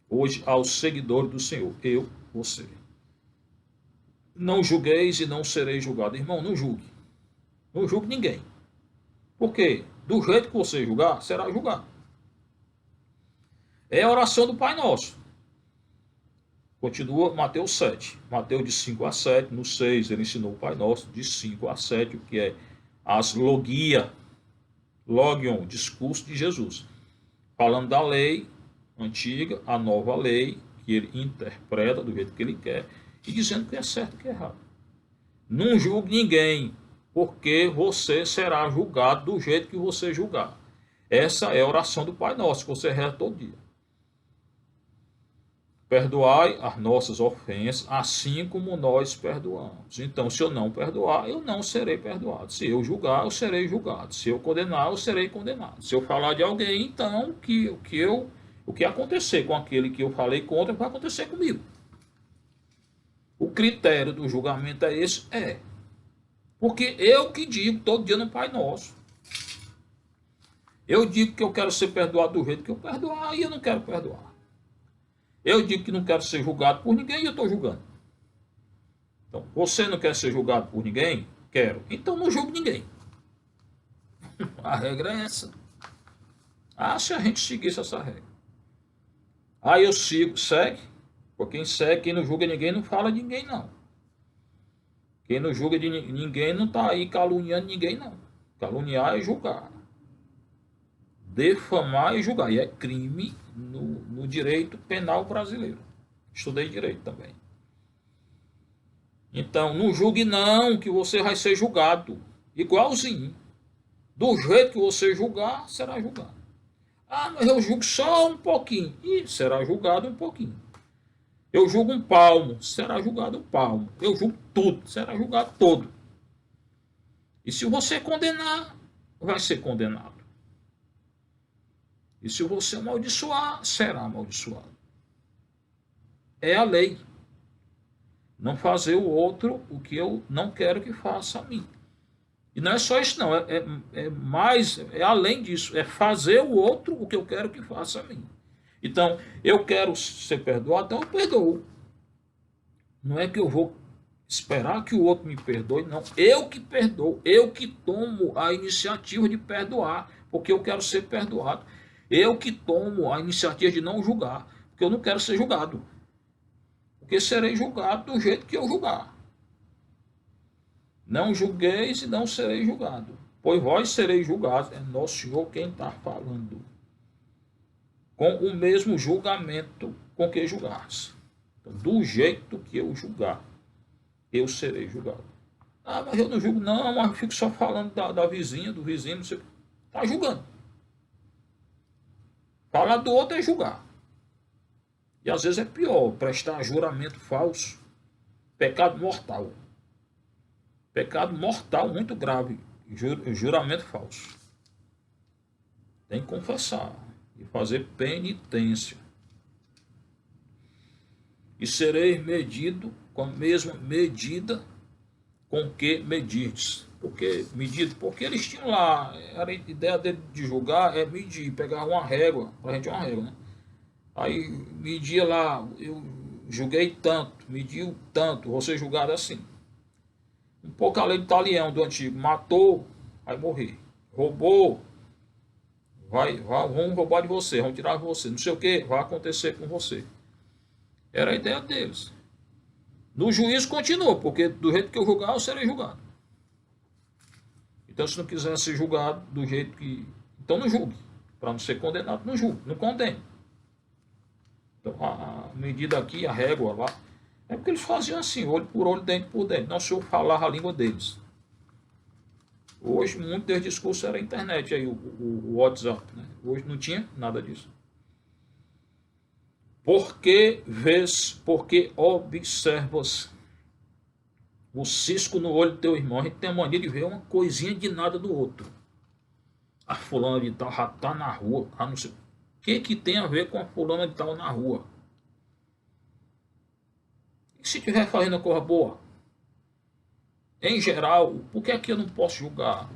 [SPEAKER 1] Hoje, aos seguidores do Senhor, eu, você. Não julgueis e não sereis julgado. Irmão, não julgue. Não julgue ninguém. Por quê? Do jeito que você julgar, será julgado. É a oração do Pai Nosso. Continua Mateus 7. Mateus de 5 a 7. No 6 ele ensinou o Pai Nosso de 5 a 7, o que é as logia. Logion, discurso de Jesus. Falando da lei antiga, a nova lei, que ele interpreta do jeito que ele quer, e dizendo que é certo e que é errado. Não julgue ninguém, porque você será julgado do jeito que você julgar. Essa é a oração do Pai Nosso, que você reza todo dia. Perdoai as nossas ofensas, assim como nós perdoamos. Então, se eu não perdoar, eu não serei perdoado. Se eu julgar, eu serei julgado. Se eu condenar, eu serei condenado. Se eu falar de alguém, então, o que acontecer com aquele que eu falei contra, vai acontecer comigo. O critério do julgamento é esse? É. Porque eu que digo todo dia no Pai Nosso. Eu digo que eu quero ser perdoado do jeito que eu perdoar, e eu não quero perdoar. Eu digo que não quero ser julgado por ninguém e eu estou julgando. Então, você não quer ser julgado por ninguém? Quero. Então não julgue ninguém. A regra é essa. Ah, se a gente seguisse essa regra. Aí eu sigo, segue. Por quem segue, quem não julga ninguém não fala de ninguém, não. Quem não julga de ninguém não está aí caluniando ninguém, não. Caluniar é julgar. Defamar é julgar. E é crime no direito penal brasileiro. Estudei direito também. Então, não julgue não, que você vai ser julgado. Igualzinho. Do jeito que você julgar, será julgado. Ah, mas eu julgo só um pouquinho. E será julgado um pouquinho. Eu julgo um palmo, será julgado um palmo. Eu julgo tudo, será julgado todo. E se você condenar, vai ser condenado. E se você amaldiçoar, será amaldiçoado. É a lei. Não fazer o outro o que eu não quero que faça a mim. E não é só isso não, é mais, é além disso, é fazer o outro o que eu quero que faça a mim. Então, eu quero ser perdoado, então eu perdoo. Não é que eu vou esperar que o outro me perdoe, não. Eu que perdoo, eu que tomo a iniciativa de perdoar, porque eu quero ser perdoado. Eu que tomo a iniciativa de não julgar, porque eu não quero ser julgado. Porque serei julgado do jeito que eu julgar. Não julgueis e não serei julgado, pois vós sereis julgados. É nosso Senhor quem está falando. Com o mesmo julgamento com que julgares. Então, do jeito que eu julgar, eu serei julgado. Ah, mas eu não julgo, não, mas eu fico só falando da vizinha, do vizinho, não sei o que. Está julgando. Falar do outro é julgar. E às vezes é pior, prestar juramento falso, pecado mortal. Pecado mortal muito grave, juramento falso. Tem que confessar e fazer penitência. E sereis medido com a mesma medida com que medirdes. Porque eles tinham lá, a ideia dele de julgar é medir, pegar uma régua, para a gente é uma régua, né? Aí media lá, eu julguei tanto, mediu tanto, você julgado assim. Um pouco a lei do talião do antigo, matou, vai morrer. Roubou, vão roubar de você, vão tirar de você, não sei o que, vai acontecer com você. Era a ideia deles. No juízo continuou, porque do jeito que eu julgar, eu serei julgado. Então, se não quiser ser julgado do jeito que... Então, não julgue. Para não ser condenado, não julgue, não condene. Então, a medida aqui, a régua lá, é porque eles faziam assim, olho por olho, dente por dente. Não, o senhor falava a língua deles. Hoje, muito desse discurso era a internet, aí, o WhatsApp. Né? Hoje não tinha nada disso. Porque observas o cisco no olho do teu irmão. A gente tem a mania de ver uma coisinha de nada do outro. A fulana de tal já tá na rua. A não sei. O que tem a ver com a fulana de tal na rua? E se estiver fazendo a coisa boa? Em geral, por que aqui eu não posso julgar?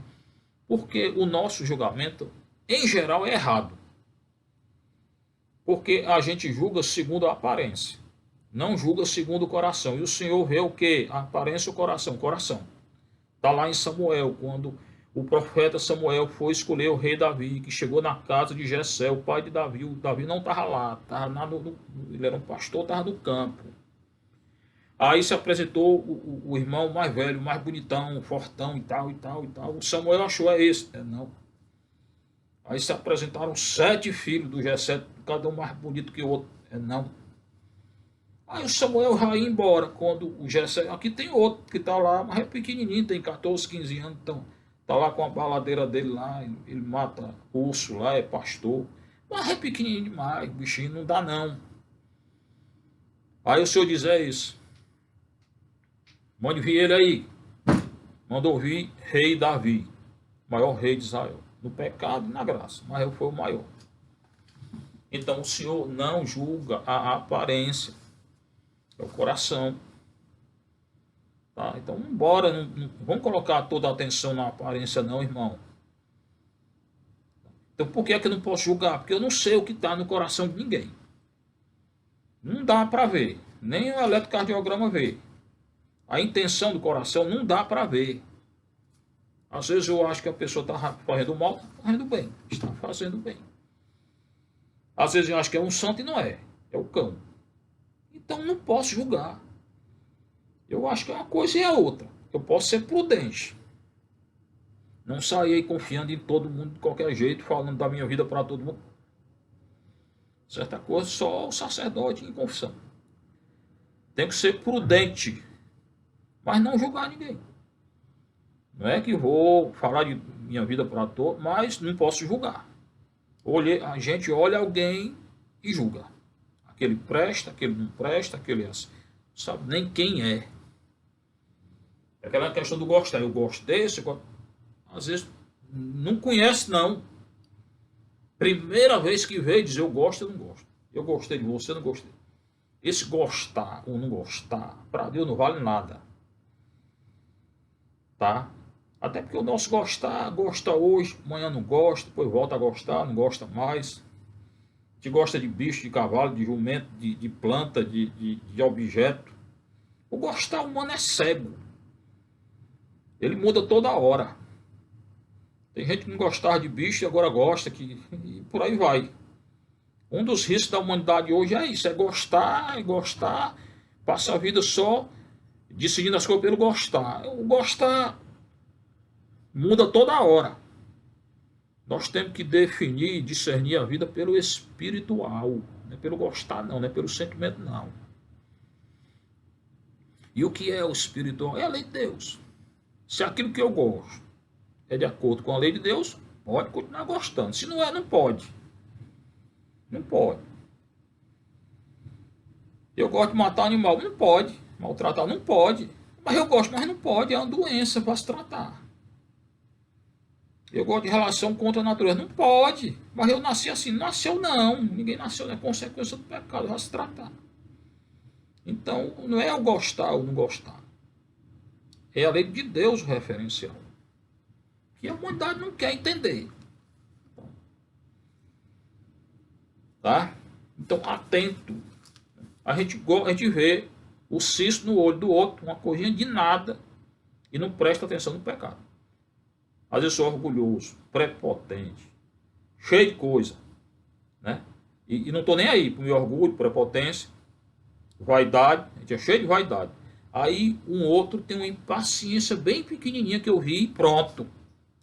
[SPEAKER 1] Porque o nosso julgamento, em geral, é errado. Porque a gente julga segundo a aparência. Não julga segundo o coração. E o Senhor vê o que? A aparência e o coração. Coração. Está lá em Samuel, quando o profeta Samuel foi escolher o rei Davi, que chegou na casa de Jessé, o pai de Davi. O Davi não estava lá, ele era um pastor, estava no campo. Aí se apresentou o irmão mais velho, mais bonitão, fortão e tal, e tal, e tal. O Samuel achou, é esse. Não. Aí se apresentaram 7 filhos do Jessé, cada um mais bonito que o outro. Não. Aí o Samuel já ia embora, quando o Jessé... Aqui tem outro que está lá, mas é pequenininho, tem 14, 15 anos, então está lá com a baladeira dele lá, ele mata urso lá, é pastor. Mas é pequenininho demais, o bichinho não dá não. Aí o Senhor diz, é isso. Mande vir ele aí. Mandou vir rei Davi, maior rei de Israel. No pecado e na graça, mas ele foi o maior. Então o Senhor não julga a aparência, é o coração. Tá? Então embora, não vamos colocar toda a atenção na aparência não, irmão. Então por que é que eu não posso julgar? Porque eu não sei o que está no coração de ninguém. Não dá para ver, nem o eletrocardiograma vê. A intenção do coração não dá para ver. Às vezes eu acho que a pessoa está fazendo mal, está fazendo bem. Está fazendo bem. Às vezes eu acho que é um santo e não é. É o cão. Então não posso julgar. Eu acho que é uma coisa e é outra. Eu posso ser prudente. Não sair aí confiando em todo mundo de qualquer jeito, falando da minha vida para todo mundo. Certa coisa, só o sacerdote em confissão. Tem que ser prudente. Mas não julgar ninguém. Não é que vou falar de minha vida para todos, mas não posso julgar. A gente olha alguém e julga. Aquele presta, aquele não presta, aquele é assim. Não sabe nem quem é. É aquela questão do gostar. Eu gosto desse, eu gosto... Às vezes não conhece não. Primeira vez que veio dizer eu gosto, eu não gosto. Eu gostei de você, eu não gostei. Esse gostar ou não gostar, para Deus não vale nada. Tá? Até porque o nosso gostar, gosta hoje, amanhã não gosta, depois volta a gostar, não gosta mais. A gente gosta de bicho, de cavalo, de jumento, de planta, de objeto. O gostar humano é cego. Ele muda toda hora. Tem gente que não gostava de bicho e agora gosta, e por aí vai. Um dos riscos da humanidade hoje é isso, é gostar, passa a vida só decidindo as coisas pelo gostar. O gostar muda toda hora. Nós temos que definir e discernir a vida pelo espiritual. Não é pelo gostar não, não é pelo sentimento não. E o que é o espiritual? É a lei de Deus. Se aquilo que eu gosto é de acordo com a lei de Deus, pode continuar gostando. Se não é, não pode. Não pode. Eu gosto de matar animal, não pode. Maltratar, não pode. Mas eu gosto, mas não pode. É uma doença para se tratar. Eu gosto de relação contra a natureza. Não pode. Mas eu nasci assim. Não nasceu não. Ninguém nasceu. É consequência do pecado. Vai se tratar. Então, não é o gostar ou não gostar. É a lei de Deus o referencial. Que a humanidade não quer entender. Tá? Então, atento. A gente vê o cisco no olho do outro, uma coisinha de nada, e não presta atenção no pecado. Às vezes sou orgulhoso, prepotente, cheio de coisa, né? E não estou nem aí para o meu orgulho, prepotência, vaidade, a gente é cheio de vaidade. Aí um outro tem uma impaciência bem pequenininha que eu vi e pronto.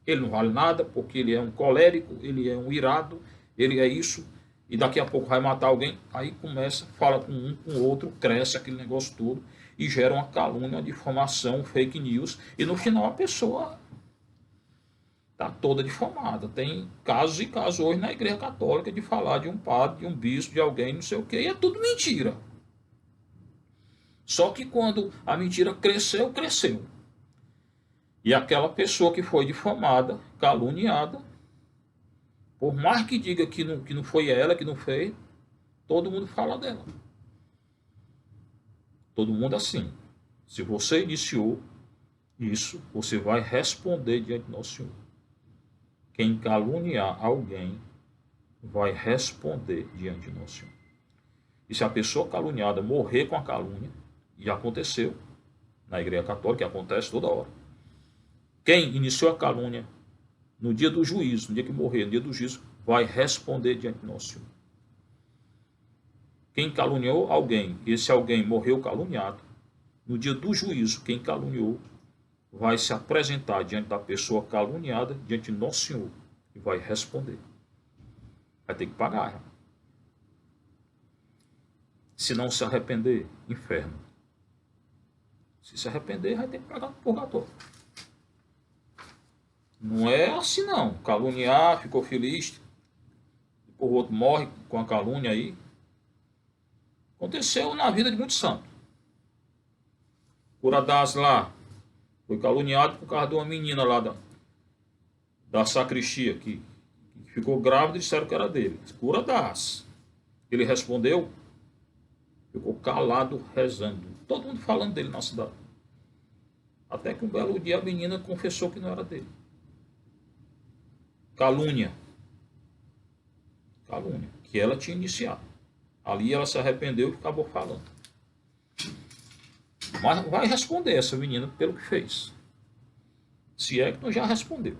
[SPEAKER 1] ele não vale nada, porque ele é um colérico, ele é um irado, ele é isso, e daqui a pouco vai matar alguém. Aí começa, fala com um, com o outro, cresce aquele negócio todo, e gera uma calúnia, difamação, fake news, e no final a pessoa está toda difamada. Tem casos e casos hoje na Igreja Católica de falar de um padre, de um bispo, de alguém, não sei o quê, e é tudo mentira. Só que quando a mentira cresceu, cresceu. E aquela pessoa que foi difamada, caluniada, por mais que diga que não foi ela que não fez, todo mundo fala dela. Todo mundo assim. Se você iniciou isso, você vai responder diante do nosso Senhor. Quem caluniar alguém vai responder diante do nosso Senhor. E se a pessoa caluniada morrer com a calúnia, e aconteceu na Igreja Católica, que acontece toda hora. Quem iniciou a calúnia no dia do juízo, no dia que morrer, no dia do juízo, vai responder diante do nosso Senhor. Quem caluniou alguém, e esse alguém morreu caluniado, no dia do juízo, quem caluniou vai se apresentar diante da pessoa caluniada, diante de nosso Senhor, e vai responder. Vai ter que pagar. Se não se arrepender, inferno. Se arrepender, vai ter que pagar no purgatório. Não é assim não. Caluniar, ficou feliz, o outro morre com a calúnia aí. Aconteceu na vida de muitos santos. Curadas lá, foi caluniado por causa de uma menina lá da sacristia, que ficou grávida e disseram que era dele. Curadas. Ele respondeu, ficou calado, rezando. Todo mundo falando dele na cidade. Até que um belo dia a menina confessou que não era dele. Calúnia. Calúnia. Que ela tinha iniciado. Ali ela se arrependeu e acabou falando. Mas vai responder essa menina pelo que fez. Se é que não já respondeu.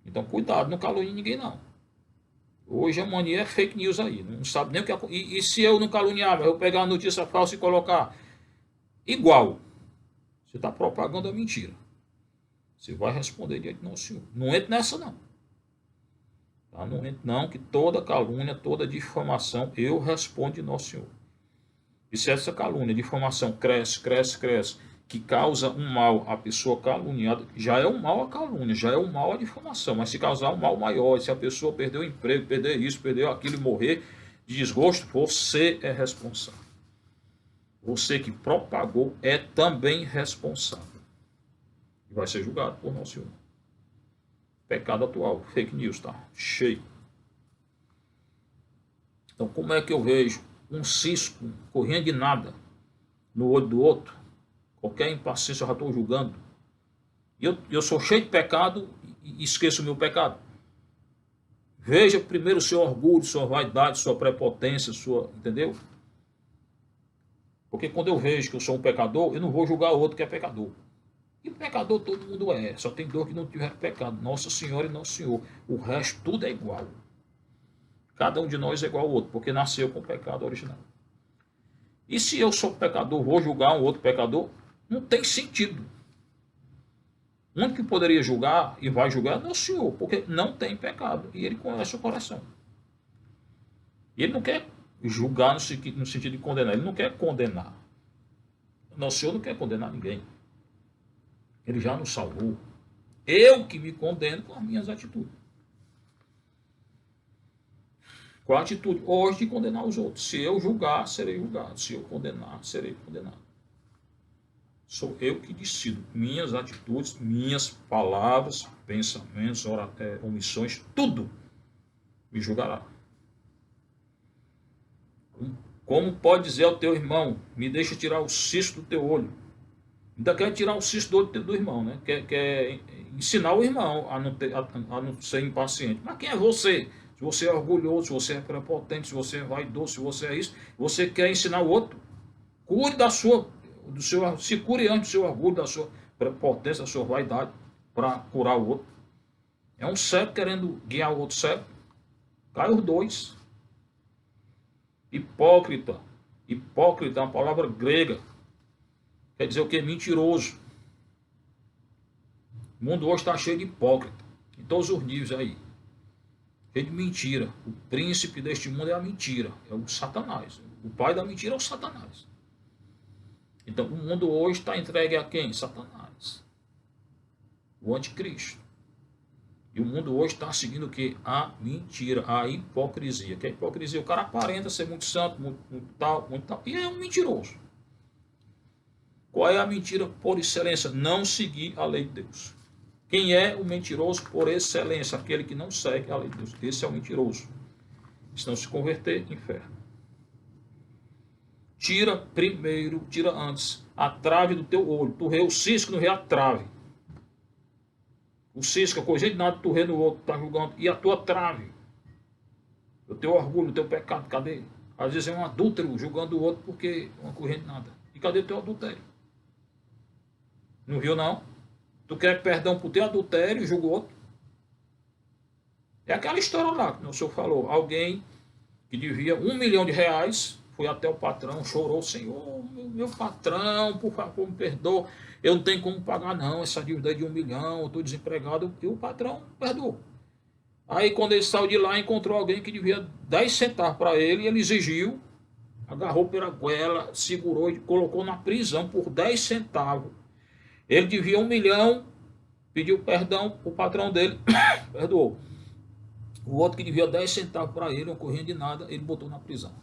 [SPEAKER 1] Então cuidado, não calunie ninguém não. Hoje a mania é fake news aí. Não sabe nem o que é. E se eu não caluniar, eu pegar uma notícia falsa e colocar igual. Você está propagando a mentira. Você vai responder diante do nosso Senhor. Não entre nessa não. Tá? Não entre não, que toda calúnia, toda difamação, eu respondo de nosso Senhor. E se essa calúnia, difamação cresce, que causa um mal à pessoa caluniada, já é um mal a calúnia, já é um mal a difamação, mas se causar um mal maior, se a pessoa perder o emprego, perder isso, perder aquilo e morrer de desgosto, você é responsável. Você que propagou é também responsável. E vai ser julgado por nosso Senhor. Pecado atual, fake news, tá? Cheio. Então, como é que eu vejo um cisco correndo de nada no olho do outro? Qualquer impaciência eu já estou julgando. E eu sou cheio de pecado e esqueço o meu pecado. Veja primeiro o seu orgulho, sua vaidade, sua prepotência, sua. Entendeu? Porque quando eu vejo que eu sou um pecador, eu não vou julgar o outro que é pecador. E pecador todo mundo é. Só tem dois que não tiveram pecado. Nossa Senhora e Nosso Senhor. O resto tudo é igual. Cada um de nós é igual ao outro, porque nasceu com o pecado original. E se eu sou pecador, vou julgar um outro pecador? Não tem sentido. O único que poderia julgar e vai julgar é Nosso Senhor, porque não tem pecado. E Ele conhece o coração. E Ele não quer julgar no sentido de condenar. Ele não quer condenar. Nosso Senhor não quer condenar ninguém. Ele já nos salvou. Eu que me condeno com as minhas atitudes. Qual a atitude? Hoje de condenar os outros. Se eu julgar, serei julgado. Se eu condenar, serei condenado. Sou eu que decido. Minhas atitudes, minhas palavras, pensamentos, omissões, tudo me julgará. Como pode dizer ao teu irmão, me deixa tirar o cisto do teu olho? Ainda quer tirar o cisto do olho do irmão, né? Quer ensinar o irmão a não ser impaciente. Mas quem é você? Se você é orgulhoso, se você é prepotente, se você é vaidoso, se você é isso, você quer ensinar o outro. Cuide se cure antes do seu orgulho, da sua prepotência, da sua vaidade, para curar o outro. É um cego querendo guiar o outro cego. Cai os dois. Hipócrita. Hipócrita é uma palavra grega. Quer dizer o que? Mentiroso. O mundo hoje está cheio de hipócrita, em todos os níveis aí. Cheio de mentira. O príncipe deste mundo é a mentira, é o Satanás. O pai da mentira é o Satanás. Então o mundo hoje está entregue a quem? Satanás. O anticristo. E o mundo hoje está seguindo o quê? A mentira, a hipocrisia. Que é a hipocrisia? O cara aparenta ser muito santo, muito tal, e é um mentiroso. Qual é a mentira por excelência? Não seguir a lei de Deus. Quem é o mentiroso por excelência? Aquele que não segue a lei de Deus. Esse é o mentiroso. Se não se converter, inferno. Tira primeiro, tira antes a trave do teu olho. Tu rê o cisco, não rê a trave. O cisco, a coisa de nada, tu rê no outro, tá julgando. E a tua trave? O teu orgulho, o teu pecado, cadê? Às vezes é um adúltero julgando o outro porque uma corrente de nada. E cadê o teu adultério? Não viu, não? Tu quer perdão por teu adultério e julga o outro? É aquela história lá que o senhor falou. Alguém que devia R$1 milhão, foi até o patrão, chorou: Senhor, meu patrão, por favor, me perdoa. Eu não tenho como pagar não, essa dívida de R$1 milhão, eu estou desempregado. E o patrão perdoou. Aí quando ele saiu de lá, encontrou alguém que devia 10 centavos para ele, e ele exigiu, agarrou pela goela, segurou e colocou na prisão por 10 centavos. Ele devia 1 milhão, pediu perdão, o patrão dele perdoou. O outro que devia 10 centavos para ele, não correndo de nada, ele botou na prisão.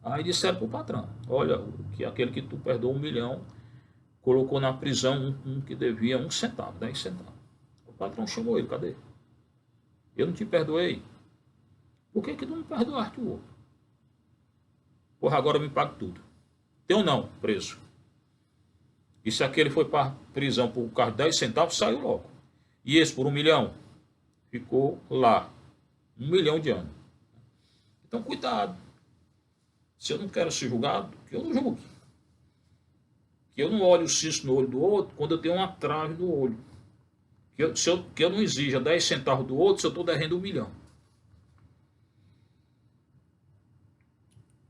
[SPEAKER 1] Aí disseram para o patrão: olha, que aquele que tu perdoou 1 milhão, colocou na prisão um que devia 1 centavo, 10 centavos. O patrão chamou ele: cadê? Eu não te perdoei. Por que tu não perdoaste o outro? Porra, agora me paga tudo. Teu não, preso. E se aquele foi para a prisão por causa de 10 centavos, saiu logo. E esse por 1 milhão, ficou lá 1 milhão de anos. Então cuidado. Se eu não quero ser julgado, que eu não julgue. Que eu não olhe o cisco no olho do outro quando eu tenho uma trave no olho. Que eu não exija 10 centavos do outro se eu estou devendo 1 milhão.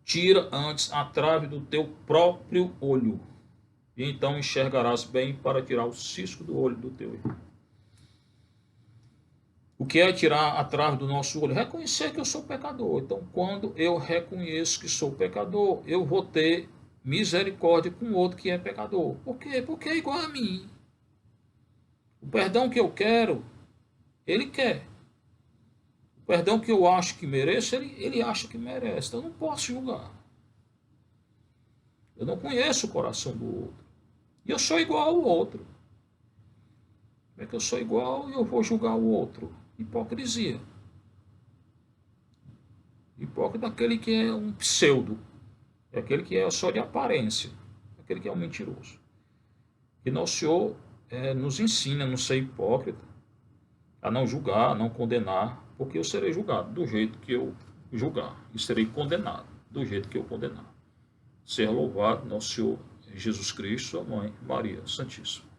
[SPEAKER 1] Tira antes a trave do teu próprio olho, e então enxergarás bem para tirar o cisco do olho do teu irmão. O que é tirar a trave do nosso olho? Reconhecer que eu sou pecador. Então, quando eu reconheço que sou pecador, eu vou ter misericórdia com o outro que é pecador. Por quê? Porque é igual a mim. O perdão que eu quero, ele quer. O perdão que eu acho que mereço, ele acha que merece. Então, eu não posso julgar. Eu não conheço o coração do outro. E eu sou igual ao outro. Como é que eu sou igual e eu vou julgar o outro? Hipocrisia. Hipócrita é aquele que é um pseudo. É aquele que é só de aparência. É aquele que é um mentiroso. E nosso Senhor nos ensina a não ser hipócrita, a não julgar, a não condenar, porque eu serei julgado do jeito que eu julgar. E serei condenado do jeito que eu condenar. Seja louvado nosso Senhor Jesus Cristo, sua mãe, Maria Santíssima.